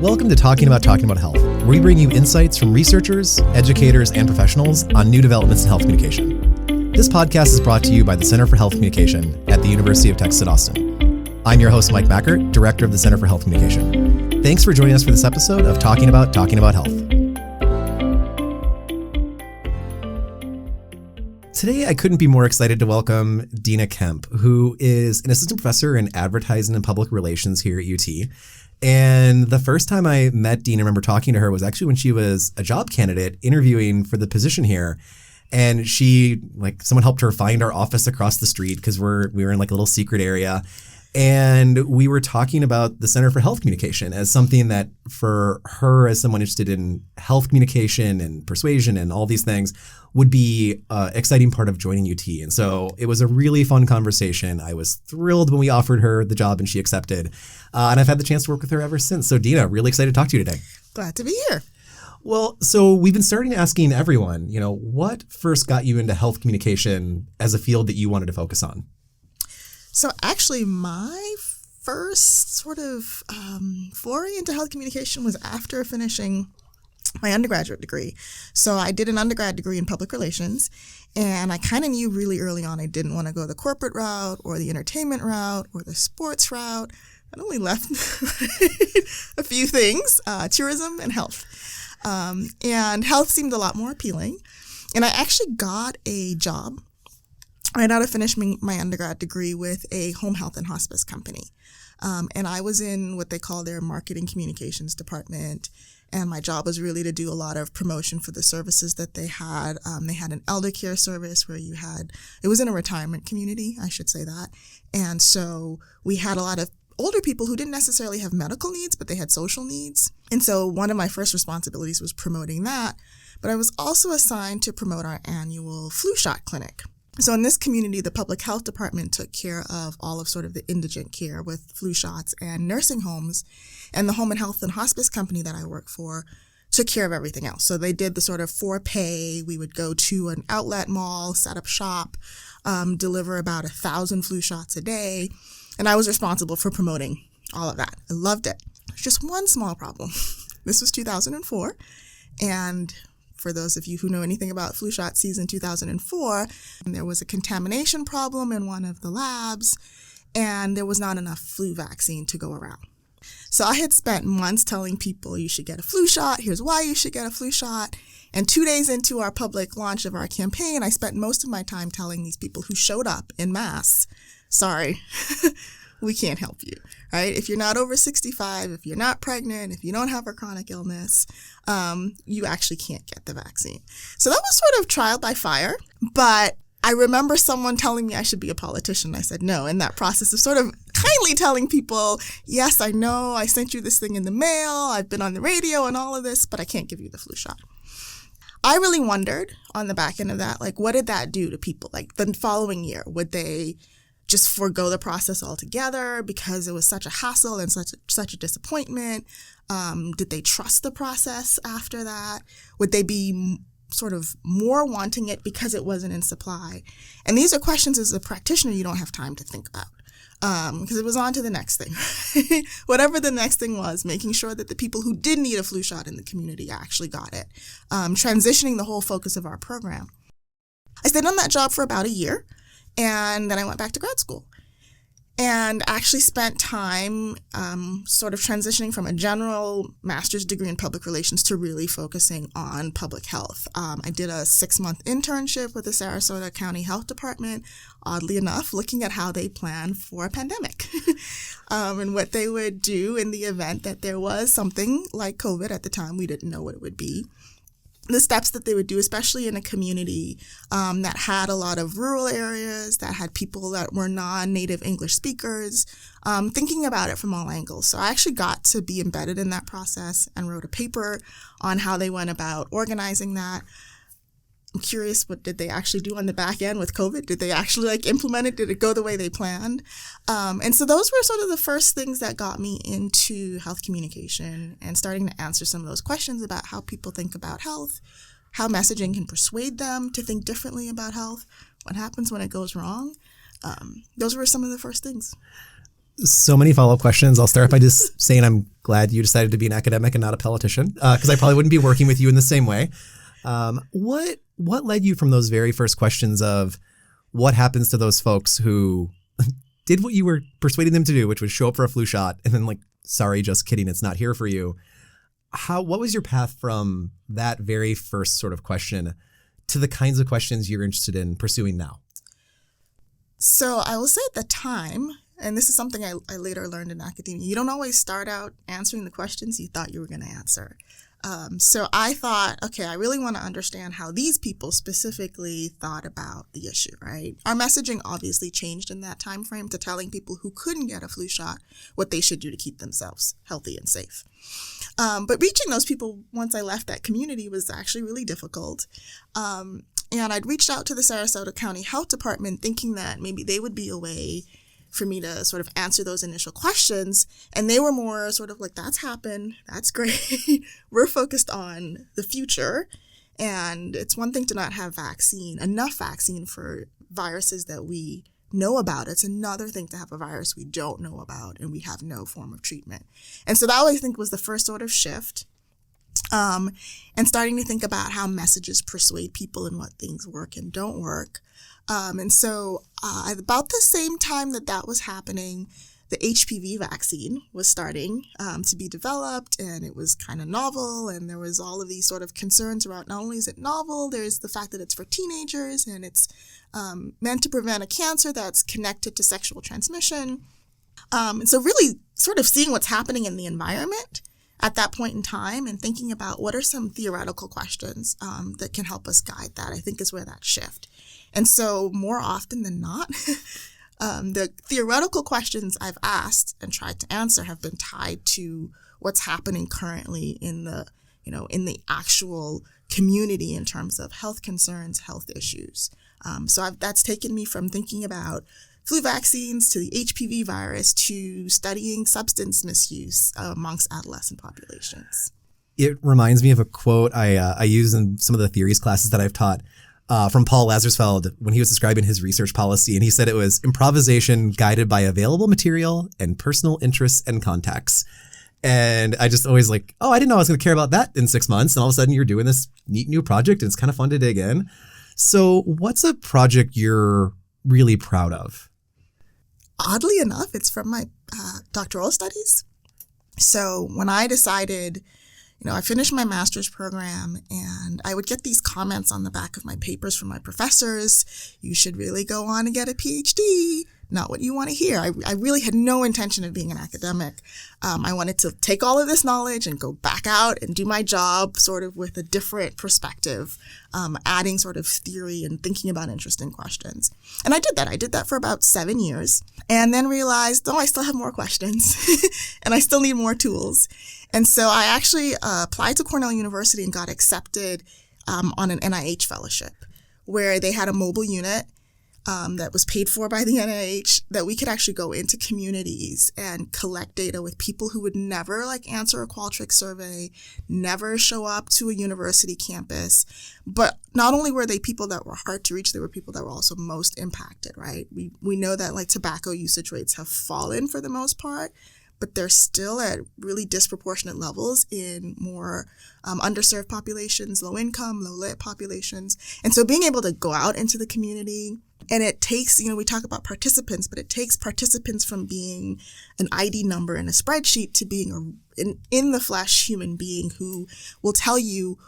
Welcome to Talking About Health, where we bring you insights from researchers, educators, and professionals on new developments in health communication. This podcast is brought to you by the Center for Health Communication at the University of Texas at Austin. I'm your host, Mike Backert, Director of the Center for Health Communication. Thanks for joining us for this episode of Talking About Health. Today, I couldn't be more excited to welcome Deena Kemp, who is an assistant professor in advertising and public relations here at UT. And the first time I met Deena, I remember talking to her, was actually when she was a job candidate interviewing for the position here. And someone helped her find our office across the street because we were in a little secret area. And we were talking about the Center for Health Communication as something that for her, as someone interested in health communication and persuasion and all these things, would be an exciting part of joining UT. And so it was a really fun conversation. I was thrilled when we offered her the job and she accepted. And I've had the chance to work with her ever since. So Deena, really excited to talk to you today. Glad to be here. Well, so we've been starting asking everyone, what first got you into health communication as a field that you wanted to focus on? So actually, my first sort of foray into health communication was after finishing my undergraduate degree. So I did an undergrad degree in public relations, and I kind of knew really early on I didn't want to go the corporate route or the entertainment route or the sports route. I only left a few things, tourism and health. And health seemed a lot more appealing. And I actually got a job right out of finishing my undergrad degree with a home health and hospice company. And I was in what they call their marketing communications department. And my job was really to do a lot of promotion for the services that they had. They had an elder care service where it was in a retirement community, I should say that. And so we had a lot of older people who didn't necessarily have medical needs, but they had social needs. And so one of my first responsibilities was promoting that. But I was also assigned to promote our annual flu shot clinic. So in this community, the public health department took care of all of sort of the indigent care with flu shots and nursing homes. And the home and health and hospice company that I work for took care of everything else. So they did the sort of for pay. We would go to an outlet mall, set up shop, deliver about 1,000 flu shots a day. And I was responsible for promoting all of that. I loved it. There's just one small problem. This was 2004. And for those of you who know anything about flu shot season 2004, there was a contamination problem in one of the labs, and there was not enough flu vaccine to go around. So I had spent months telling people you should get a flu shot. Here's why you should get a flu shot. And 2 days into our public launch of our campaign, I spent most of my time telling these people who showed up en masse, sorry, we can't help you, right? If you're not over 65, if you're not pregnant, if you don't have a chronic illness, you actually can't get the vaccine. So that was sort of trial by fire, but I remember someone telling me I should be a politician. I said no, in that process of sort of kindly telling people, yes, I know, I sent you this thing in the mail, I've been on the radio and all of this, but I can't give you the flu shot. I really wondered on the back end of that, what did that do to people? The following year, would they just forego the process altogether because it was such a hassle and such a disappointment? Did they trust the process after that? Would they be sort of more wanting it because it wasn't in supply? And these are questions as a practitioner you don't have time to think about because it was on to the next thing. Whatever the next thing was, making sure that the people who did need a flu shot in the community actually got it, transitioning the whole focus of our program. I stayed on that job for about a year. And then I went back to grad school and actually spent time sort of transitioning from a general master's degree in public relations to really focusing on public health. I did a 6-month internship with the Sarasota County Health Department, oddly enough, looking at how they plan for a pandemic and what they would do in the event that there was something like COVID. At the time, we didn't know what it would be. The steps that they would do, especially in a community that had a lot of rural areas, that had people that were non-native English speakers, thinking about it from all angles. So I actually got to be embedded in that process and wrote a paper on how they went about organizing that. I'm curious, what did they actually do on the back end with COVID? Did they actually implement it? Did it go the way they planned? And so those were sort of the first things that got me into health communication and starting to answer some of those questions about how people think about health, how messaging can persuade them to think differently about health, what happens when it goes wrong. Those were some of the first things. So many follow-up questions. I'll start by just saying I'm glad you decided to be an academic and not a politician, because I probably wouldn't be working with you in the same way. What led you from those very first questions of what happens to those folks who did what you were persuading them to do, which was show up for a flu shot, and then like, sorry, just kidding, it's not here for you. What was your path from that very first sort of question to the kinds of questions you're interested in pursuing now? So I will say at the time, and this is something I later learned in academia, you don't always start out answering the questions you thought you were going to answer. So I thought, okay, I really want to understand how these people specifically thought about the issue, right? Our messaging obviously changed in that time frame to telling people who couldn't get a flu shot what they should do to keep themselves healthy and safe. But reaching those people once I left that community was actually really difficult. And I'd reached out to the Sarasota County Health Department thinking that maybe they would be a way for me to sort of answer those initial questions. And they were more sort of like, that's happened. That's great. We're focused on the future. And it's one thing to not have enough vaccine for viruses that we know about. It's another thing to have a virus we don't know about and we have no form of treatment. And so that, I think, was the first sort of shift. And starting to think about how messages persuade people and what things work and don't work. And so about the same time that was happening, the HPV vaccine was starting to be developed, and it was kind of novel, and there was all of these sort of concerns around not only is it novel, there's the fact that it's for teenagers, and it's meant to prevent a cancer that's connected to sexual transmission. And so really sort of seeing what's happening in the environment at that point in time and thinking about what are some theoretical questions that can help us guide that, I think is where that shift. And so more often than not, the theoretical questions I've asked and tried to answer have been tied to what's happening currently in the actual community in terms of health concerns, health issues. So that's taken me from thinking about flu vaccines to the HPV virus to studying substance misuse amongst adolescent populations. It reminds me of a quote I use in some of the theories classes that I've taught from Paul Lazarsfeld when he was describing his research policy. And he said it was improvisation guided by available material and personal interests and contacts. And I just always like, I didn't know I was going to care about that in 6 months. And all of a sudden you're doing this neat new project and it's kind of fun to dig in. So what's a project you're really proud of? Oddly enough, it's from my doctoral studies. So when I decided, I finished my master's program and I would get these comments on the back of my papers from my professors. You should really go on and get a Ph.D. Not what you want to hear. I really had no intention of being an academic. I wanted to take all of this knowledge and go back out and do my job sort of with a different perspective, adding sort of theory and thinking about interesting questions. And I did that. I did that for about 7 years and then realized, I still have more questions and I still need more tools. And so I actually applied to Cornell University and got accepted on an NIH fellowship where they had a mobile unit that was paid for by the NIH that we could actually go into communities and collect data with people who would never answer a Qualtrics survey, never show up to a university campus. But not only were they people that were hard to reach, they were people that were also most impacted, right? We know that tobacco usage rates have fallen for the most part, but they're still at really disproportionate levels in more underserved populations, low income, low lit populations. And so being able to go out into the community, and it takes, we talk about participants, but it takes participants from being an ID number in a spreadsheet to being an in the flesh human being who will tell you,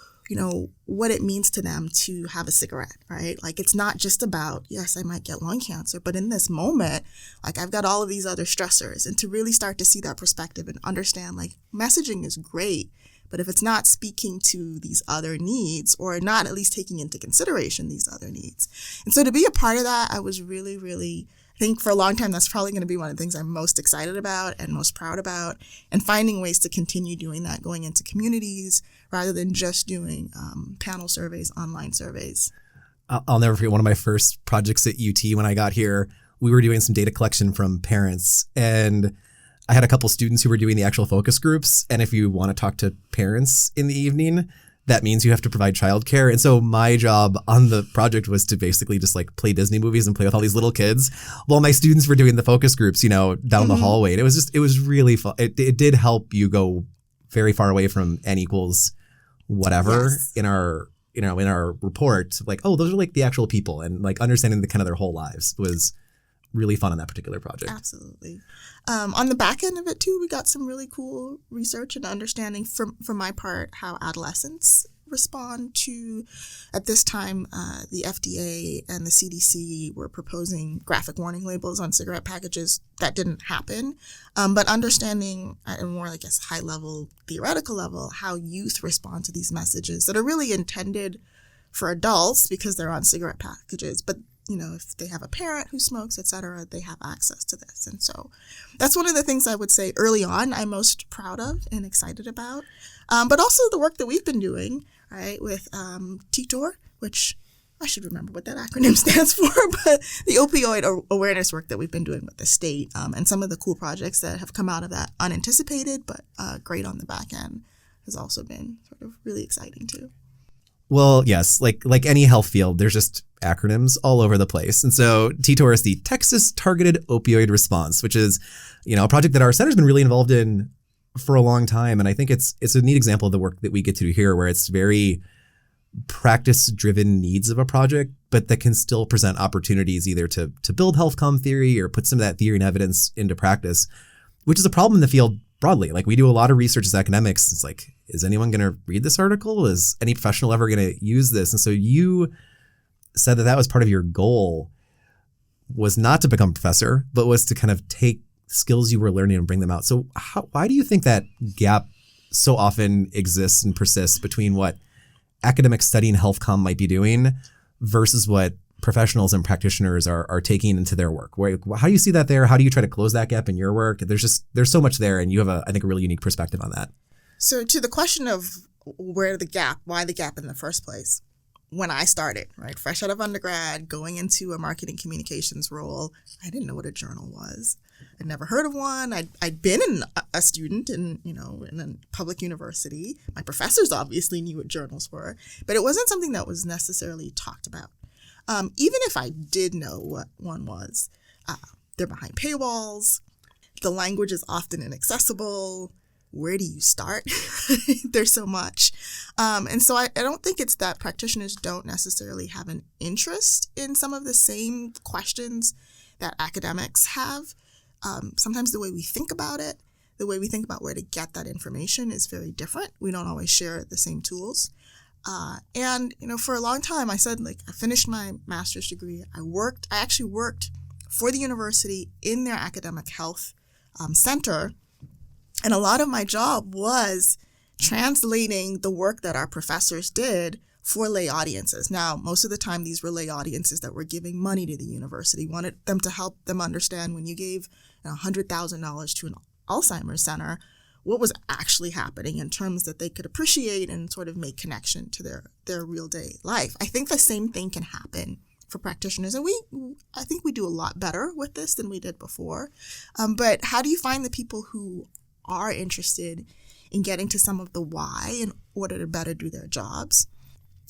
what it means to them to have a cigarette, right? It's not just about, yes, I might get lung cancer, but in this moment, I've got all of these other stressors. And to really start to see that perspective and understand, messaging is great, but if it's not speaking to these other needs or not at least taking into consideration these other needs. And so to be a part of that, I was really, really, I think for a long time, that's probably going to be one of the things I'm most excited about and most proud about, and finding ways to continue doing that, going into communities rather than just doing panel surveys, online surveys. I'll never forget one of my first projects at UT when I got here. We were doing some data collection from parents, and I had a couple students who were doing the actual focus groups. And if you want to talk to parents in the evening, that means you have to provide childcare. And so my job on the project was to basically just like play Disney movies and play with all these little kids while my students were doing the focus groups, down the hallway. And it was really fun. It did help you go very far away from N equals whatever in our report. Like, oh, those are like the actual people, and like understanding the kind of their whole lives was really fun on that particular project. Absolutely. On the back end of it too, we got some really cool research and understanding from my part how adolescents respond to, at this time, the FDA and the CDC were proposing graphic warning labels on cigarette packages. That didn't happen. But understanding at a more, like, high level, theoretical level, how youth respond to these messages that are really intended for adults because they're on cigarette packages, but if they have a parent who smokes, et cetera, they have access to this. And so that's one of the things I would say early on I'm most proud of and excited about. But also the work that we've been doing, right, with TTOR, which I should remember what that acronym stands for, but the opioid awareness work that we've been doing with the state, and some of the cool projects that have come out of that, unanticipated, but great on the back end, has also been sort of really exciting too. Well, yes, like any health field, there's just acronyms all over the place. And so TTOR is the Texas Targeted Opioid Response, which is, a project that our center's been really involved in for a long time. And I think it's a neat example of the work that we get to do here, where it's very practice-driven needs of a project, but that can still present opportunities either to build health comm theory or put some of that theory and evidence into practice, which is a problem in the field broadly. Like, we do a lot of research as academics. It's like, is anyone going to read this article? Is any professional ever going to use this? And so you said that was part of your goal, was not to become a professor, but was to kind of take skills you were learning and bring them out. So why do you think that gap so often exists and persists between what academics studying health comm might be doing versus what professionals and practitioners are taking into their work? How do you see that there? How do you try to close that gap in your work? There's so much there, and you have I think a really unique perspective on that. So to the question of why the gap in the first place, when I started, right, fresh out of undergrad, going into a marketing communications role, I didn't know what a journal was. I'd never heard of one. I'd been a student in a public university. My professors obviously knew what journals were, but it wasn't something that was necessarily talked about. Even if I did know what one was, they're behind paywalls. The language is often inaccessible. Where do you start? There's so much. And so I don't think it's that practitioners don't necessarily have an interest in some of the same questions that academics have. Sometimes the way we think about it, the way we think about where to get that information is very different. We don't always share the same tools. And for a long time, I said, like, I finished my master's degree. I actually worked for the university in their academic health center. And a lot of my job was translating the work that our professors did for lay audiences. Now, most of the time, these were lay audiences that were giving money to the university, wanted them to help them understand when you gave $100,000 to an Alzheimer's center, what was actually happening in terms that they could appreciate and sort of make connection to their real day life. I think the same thing can happen for practitioners. And I think we do a lot better with this than we did before. But how do you find the people who are interested in getting to some of the why in order to better do their jobs?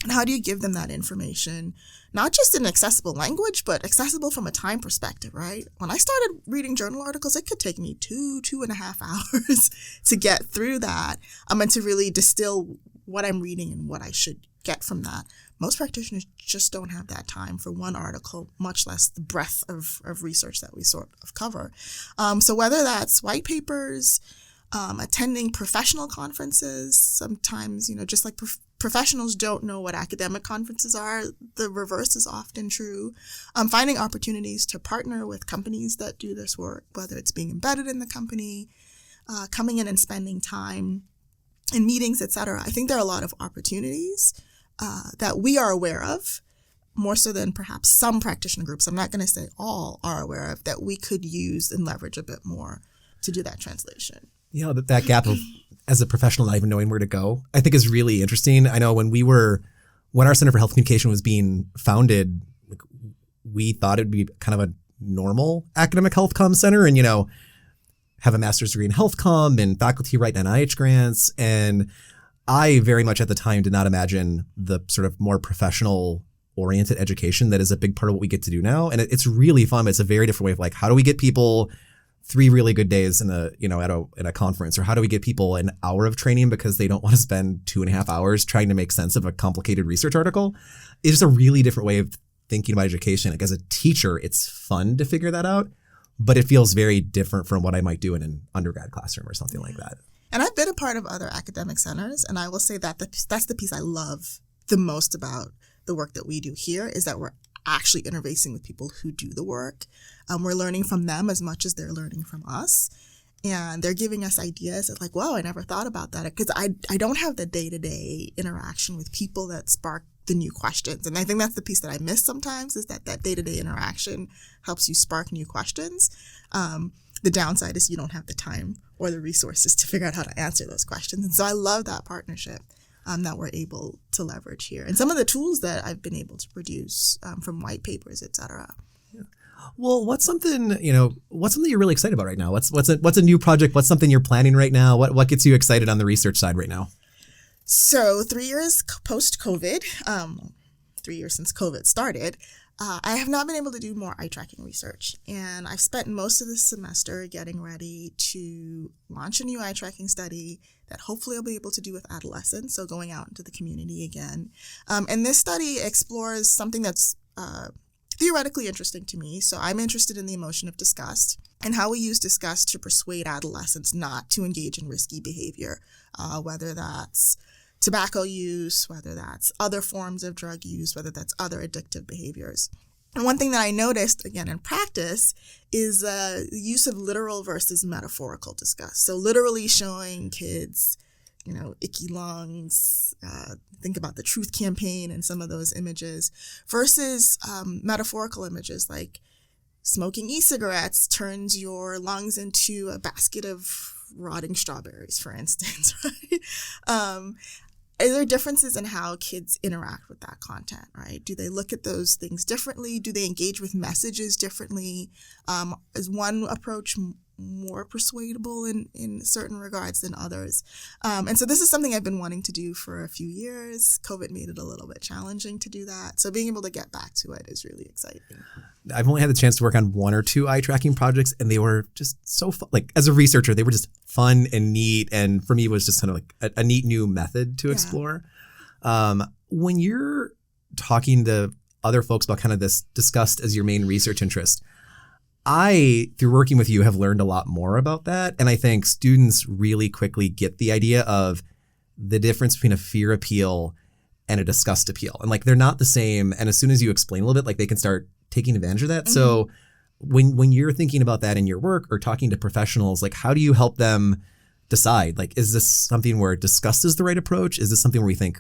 And how do you give them that information, not just in accessible language, but accessible from a time perspective, right? When I started reading journal articles, it could take me 2.5 hours to get through that, and to really distill what I'm reading and what I should get from that. Most practitioners just don't have that time for one article, much less the breadth of research that we sort of cover. So whether that's white papers, attending professional conferences, sometimes, just like professionals don't know what academic conferences are, the reverse is often true. Finding opportunities to partner with companies that do this work, whether it's being embedded in the company, coming in and spending time in meetings, et cetera. I think there are a lot of opportunities that we are aware of, more so than perhaps some practitioner groups. I'm not going to say all are aware of, that we could use and leverage a bit more to do that translation. That gap of, as a professional, not even knowing where to go, I think is really interesting. I know when our Center for Health Communication was being founded, we thought it'd be kind of a normal academic health comm center and, have a master's degree in health comm and faculty write NIH grants. And I very much at the time did not imagine the sort of more professional oriented education that is a big part of what we get to do now. And it's really fun. It's a very different way of like, how do we get people 3 really good days in a conference, or how do we get people an hour of training because they don't want to spend 2.5 hours trying to make sense of a complicated research article? It's just a really different way of thinking about education. Like as a teacher, it's fun to figure that out, but it feels very different from what I might do in an undergrad classroom or something like that. And I've been a part of other academic centers, and I will say that that's the piece I love the most about the work that we do here, is that we're actually interfacing with people who do the work. We're learning from them as much as they're learning from us. And they're giving us ideas of like, wow, I never thought about that. Because I don't have the day-to-day interaction with people that spark the new questions. And I think that's the piece that I miss sometimes, is that day-to-day interaction helps you spark new questions. The downside is you don't have the time or the resources to figure out how to answer those questions. And so I love that partnership that we're able to leverage here. And some of the tools that I've been able to produce from white papers, et cetera. Yeah. Well, what's something you're really excited about right now? What's a new project? What's something you're planning right now? What gets you excited on the research side right now? So 3 years post-COVID, 3 years since COVID started, I have not been able to do more eye tracking research. And I've spent most of this semester getting ready to launch a new eye tracking study that hopefully I'll be able to do with adolescents, so going out into the community again. And this study explores something that's theoretically interesting to me. So I'm interested in the emotion of disgust and how we use disgust to persuade adolescents not to engage in risky behavior, whether that's tobacco use, whether that's other forms of drug use, whether that's other addictive behaviors. And one thing that I noticed, again, in practice is the use of literal versus metaphorical disgust. So literally showing kids, icky lungs, think about the Truth Campaign and some of those images, versus metaphorical images like smoking e-cigarettes turns your lungs into a basket of rotting strawberries, for instance, right? Are there differences in how kids interact with that content, right? Do they look at those things differently? Do they engage with messages differently? Is one approach more persuadable in certain regards than others? And so this is something I've been wanting to do for a few years. COVID made it a little bit challenging to do that. So being able to get back to it is really exciting. I've only had the chance to work on 1 or 2 eye tracking projects, and they were just so fun. Like as a researcher, they were just fun and neat. And for me, it was just kind of like a neat new method to explore. When you're talking to other folks about kind of this disgust as your main research interest, I, through working with you, have learned a lot more about that. And I think students really quickly get the idea of the difference between a fear appeal and a disgust appeal. And like, they're not the same. And as soon as you explain a little bit, like they can start taking advantage of that. Mm-hmm. So when you're thinking about that in your work or talking to professionals, like how do you help them decide? Like, is this something where disgust is the right approach? Is this something where we think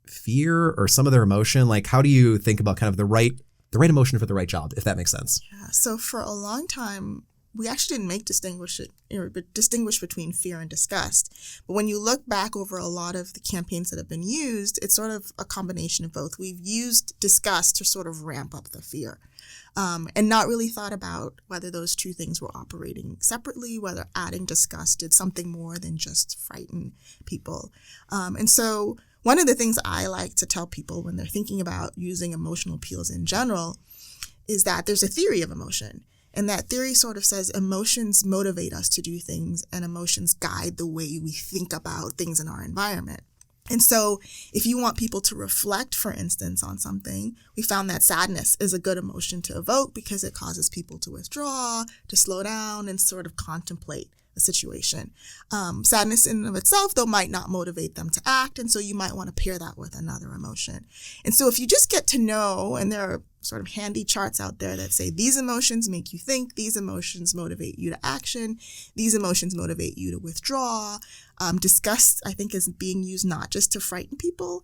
fear or some other emotion? Like, how do you think about kind of the right emotion for the right job, if that makes sense? Yeah. So for a long time, we actually didn't distinguish between fear and disgust. But when you look back over a lot of the campaigns that have been used, it's sort of a combination of both. We've used disgust to sort of ramp up the fear, and not really thought about whether those two things were operating separately, whether adding disgust did something more than just frighten people. And so one of the things I like to tell people when they're thinking about using emotional appeals in general is that there's a theory of emotion. And that theory sort of says emotions motivate us to do things, and emotions guide the way we think about things in our environment. And so if you want people to reflect, for instance, on something, we found that sadness is a good emotion to evoke because it causes people to withdraw, to slow down, and sort of contemplate a situation. Sadness in and of itself, though, might not motivate them to act, and so you might want to pair that with another emotion. And so if you just get to know, and there are sort of handy charts out there that say these emotions make you think, these emotions motivate you to action, these emotions motivate you to withdraw. Disgust, I think, is being used not just to frighten people,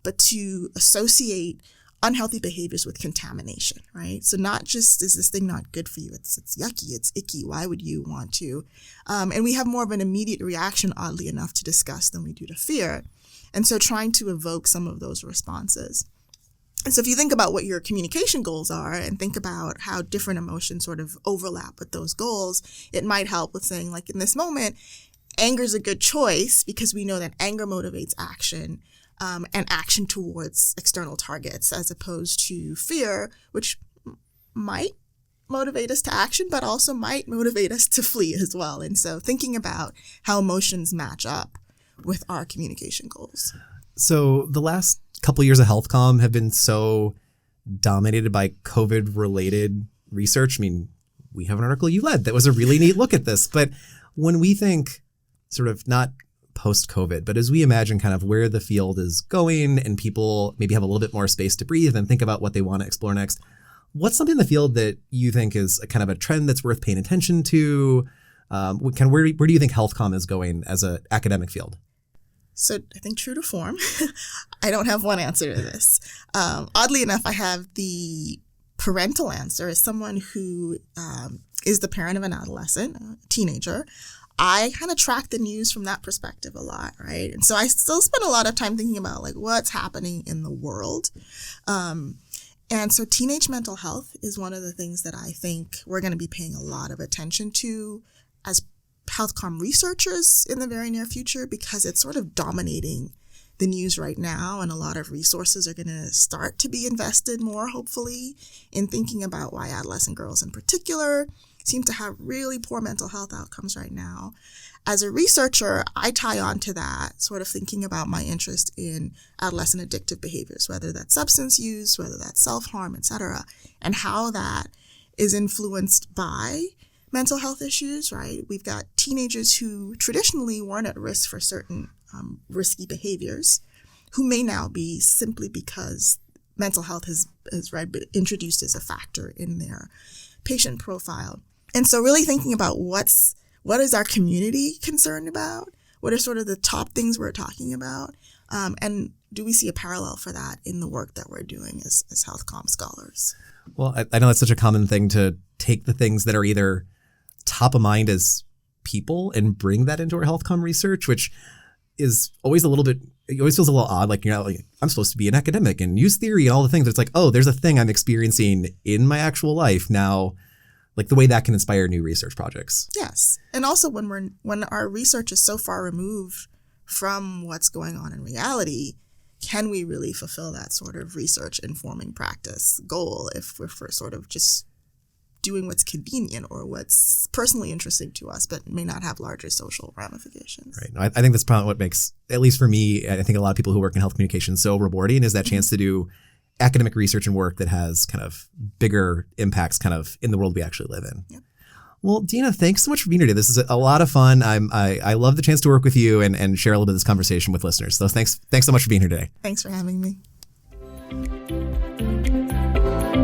but to associate unhealthy behaviors with contamination, right? So not just is this thing not good for you, it's yucky, it's icky, why would you want to? And we have more of an immediate reaction, oddly enough, to disgust than we do to fear. And so trying to evoke some of those responses. And so if you think about what your communication goals are and think about how different emotions sort of overlap with those goals, it might help with saying, like, in this moment, anger is a good choice because we know that anger motivates action, and action towards external targets, as opposed to fear, which might motivate us to action, but also might motivate us to flee as well. And so thinking about how emotions match up with our communication goals. So the last couple of years of health comm have been so dominated by COVID-related research. I mean, we have an article you led that was a really neat look at this. But when we think sort of not post-COVID, but as we imagine kind of where the field is going and people maybe have a little bit more space to breathe and think about what they want to explore next, what's something in the field that you think is a kind of a trend that's worth paying attention to? Where do you think health comm is going as an academic field? So I think true to form, I don't have one answer to this. Oddly enough, I have the parental answer as someone who is the parent of an adolescent, a teenager. I kind of track the news from that perspective a lot, right? And so I still spend a lot of time thinking about like what's happening in the world. And so teenage mental health is one of the things that I think we're going to be paying a lot of attention to as health comm researchers in the very near future, because it's sort of dominating the news right now, and a lot of resources are going to start to be invested more, hopefully, in thinking about why adolescent girls in particular seem to have really poor mental health outcomes right now. As a researcher, I tie on to that, sort of thinking about my interest in adolescent addictive behaviors, whether that's substance use, whether that's self-harm, etc., and how that is influenced by mental health issues, right? We've got teenagers who traditionally weren't at risk for certain risky behaviors, who may now be simply because mental health has been introduced as a factor in their patient profile. And so really thinking about what is our community concerned about? What are sort of the top things we're talking about? And do we see a parallel for that in the work that we're doing as health comm scholars? Well, I know that's such a common thing to take the things that are either top of mind as people and bring that into our health comm research, which is always a little bit, it always feels a little odd. Like, you're not like, I'm supposed to be an academic and use theory and all the things. It's like, oh, there's a thing I'm experiencing in my actual life now. Like the way that can inspire new research projects. Yes. And also when our research is so far removed from what's going on in reality, can we really fulfill that sort of research informing practice goal if we're sort of just doing what's convenient or what's personally interesting to us, but may not have larger social ramifications? Right. I think that's probably what makes, at least for me, I think a lot of people who work in health communication so rewarding is that chance to do academic research and work that has kind of bigger impacts kind of in the world we actually live in. Yep. Well, Deena, thanks so much for being here today. This is a lot of fun. I love the chance to work with you and share a little bit of this conversation with listeners. So thanks so much for being here today. Thanks for having me.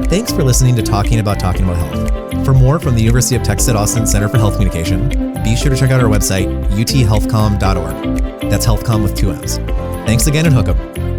Thanks for listening to Talking About Health. For more from the University of Texas at Austin Center for Health Communication, be sure to check out our website, uthealthcomm.org. That's healthcomm with 2 M's. Thanks again and hook 'em.